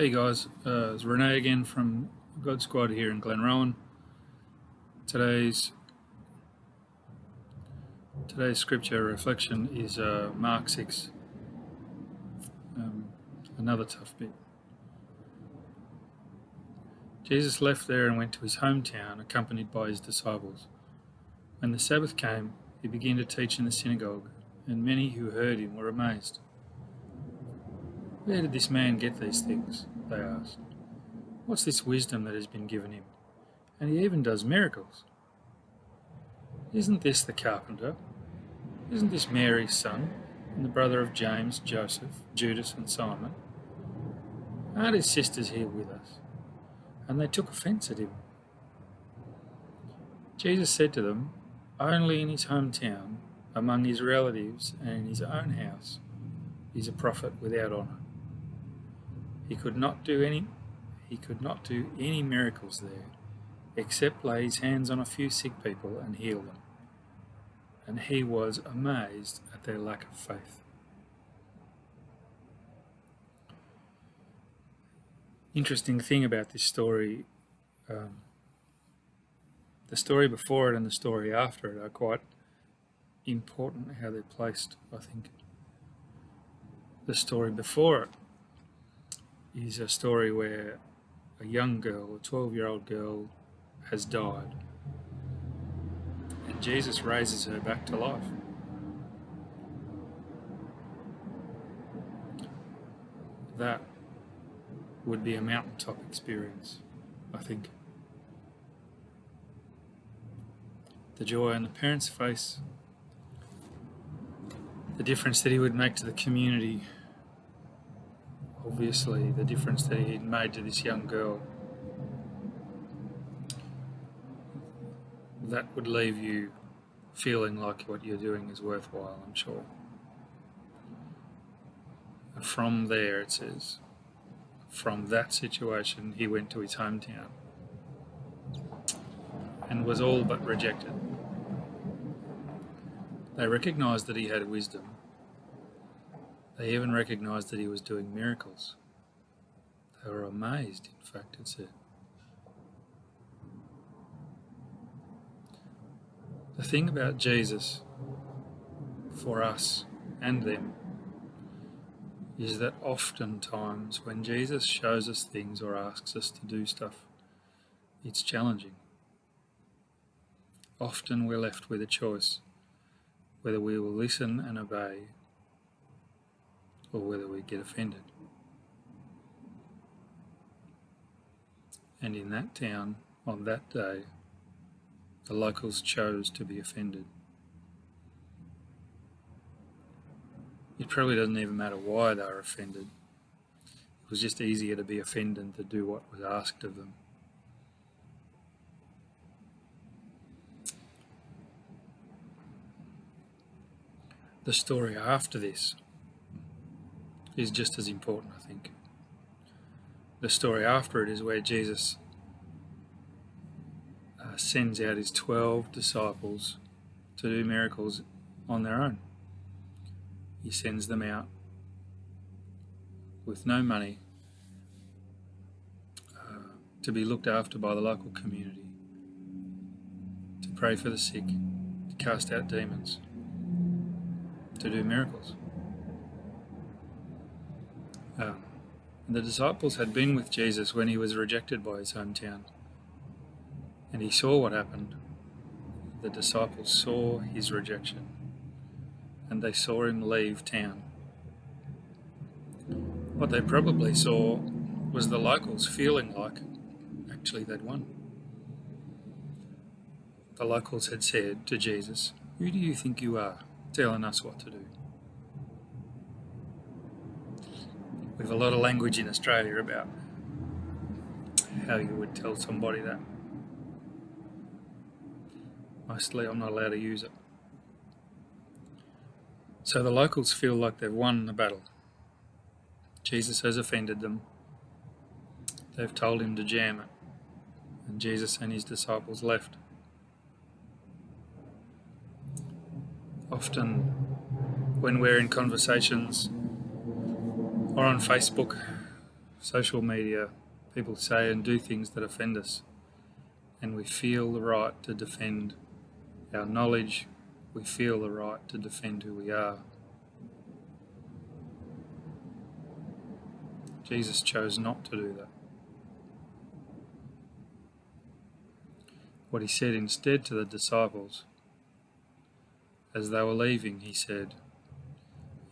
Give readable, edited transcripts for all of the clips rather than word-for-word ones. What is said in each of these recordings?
Hey guys, it's Renee again from God Squad here in Glenrowan. Today's scripture reflection is Mark 6, another tough bit. Jesus left there and went to his hometown, accompanied by his disciples. When the Sabbath came, he began to teach in the synagogue, and many who heard him were amazed. "Where did this man get these things?" they asked. "What's this wisdom that has been given him? And he even does miracles. Isn't this the carpenter? Isn't this Mary's son, and the brother of James, Joseph, Judas, and Simon? Aren't his sisters here with us?" And they took offense at him. Jesus said to them, "Only in his hometown, among his relatives, and in his own house, is a prophet without honor. He could not do any miracles there, except lay his hands on a few sick people and heal them. And he was amazed at their lack of faith." Interesting thing about this story, the story before it and the story after it are quite important how they're placed, I think. The story before it is a story where a young girl, a 12-year-old girl, has died. And Jesus raises her back to life. That would be a mountaintop experience, I think. The joy on the parents' face, the difference that he would make to the community, obviously the difference that he'd made to this young girl, that would leave you feeling like what you're doing is worthwhile, I'm sure. And from there, it says, from that situation, he went to his hometown and was all but rejected. They recognized that he had wisdom. They even recognized that he was doing miracles. They were amazed, in fact, it said. The thing about Jesus, for us and them, is that oftentimes when Jesus shows us things or asks us to do stuff, it's challenging. Often we're left with a choice, whether we will listen and obey or whether we get offended. And in that town, on that day, the locals chose to be offended. It probably doesn't even matter why they were offended. It was just easier to be offended than to do what was asked of them. The story after this is just as important, I think. The story after it is where Jesus sends out his 12 disciples to do miracles on their own. He sends them out with no money to be looked after by the local community, to pray for the sick, to cast out demons, to do miracles. The disciples had been with Jesus when he was rejected by his hometown, and he saw what happened. The disciples saw his rejection, and they saw him leave town. What they probably saw was the locals feeling like actually they'd won. The locals had said to Jesus, "Who do you think you are, telling us what to do?" We have a lot of language in Australia about how you would tell somebody that. Mostly I'm not allowed to use it. So the locals feel like they've won the battle. Jesus has offended them. They've told him to jam it. And Jesus and his disciples left. Often when we're in conversations or on Facebook, social media, people say and do things that offend us, and we feel the right to defend our knowledge, we feel the right to defend who we are. Jesus chose not to do that. What he said instead to the disciples, as they were leaving, he said,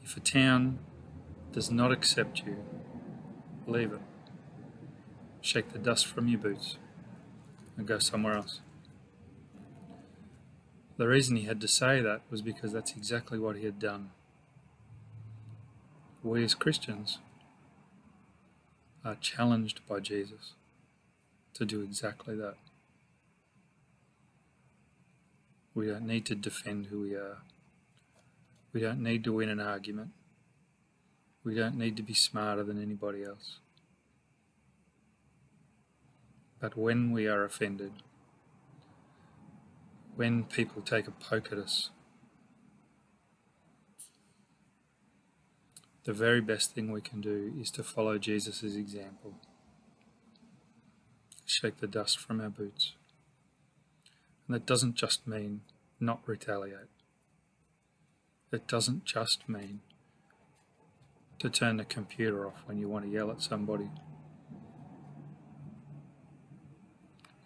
"If a town does not accept you, leave it. Shake the dust from your boots and go somewhere else." The reason he had to say that was because that's exactly what he had done. We as Christians are challenged by Jesus to do exactly that. We don't need to defend who we are. We don't need to win an argument. We don't need to be smarter than anybody else. But when we are offended, when people take a poke at us, the very best thing we can do is to follow Jesus' example. Shake the dust from our boots. And that doesn't just mean not retaliate. It doesn't just mean to turn the computer off when you want to yell at somebody.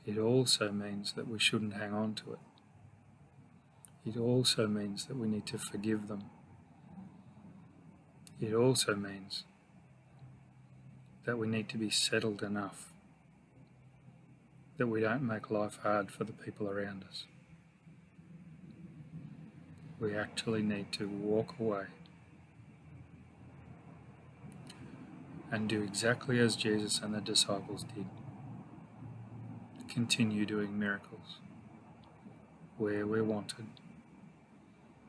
It also means that we shouldn't hang on to it. It also means that we need to forgive them. It also means that we need to be settled enough that we don't make life hard for the people around us. We actually need to walk away and do exactly as Jesus and the disciples did. Continue doing miracles where we're wanted.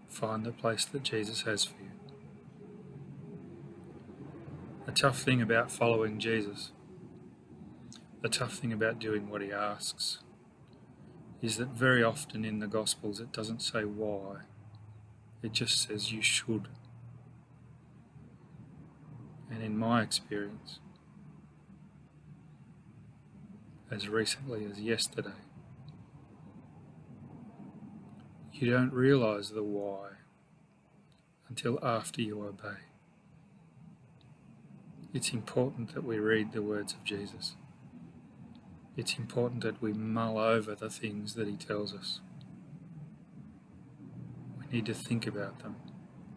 Find the place that Jesus has for you. The tough thing about following Jesus, the tough thing about doing what he asks, is that very often in the Gospels it doesn't say why. It just says you should. And in my experience, as recently as yesterday, you don't realise the why until after you obey. It's important that we read the words of Jesus. It's important that we mull over the things that he tells us. We need to think about them,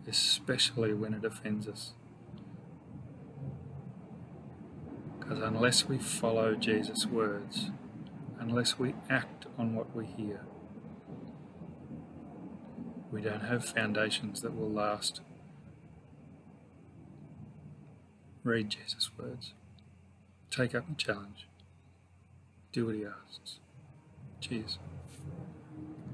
especially when it offends us. Because unless we follow Jesus' words, unless we act on what we hear, we don't have foundations that will last. Read Jesus' words. Take up the challenge. Do what he asks. Cheers.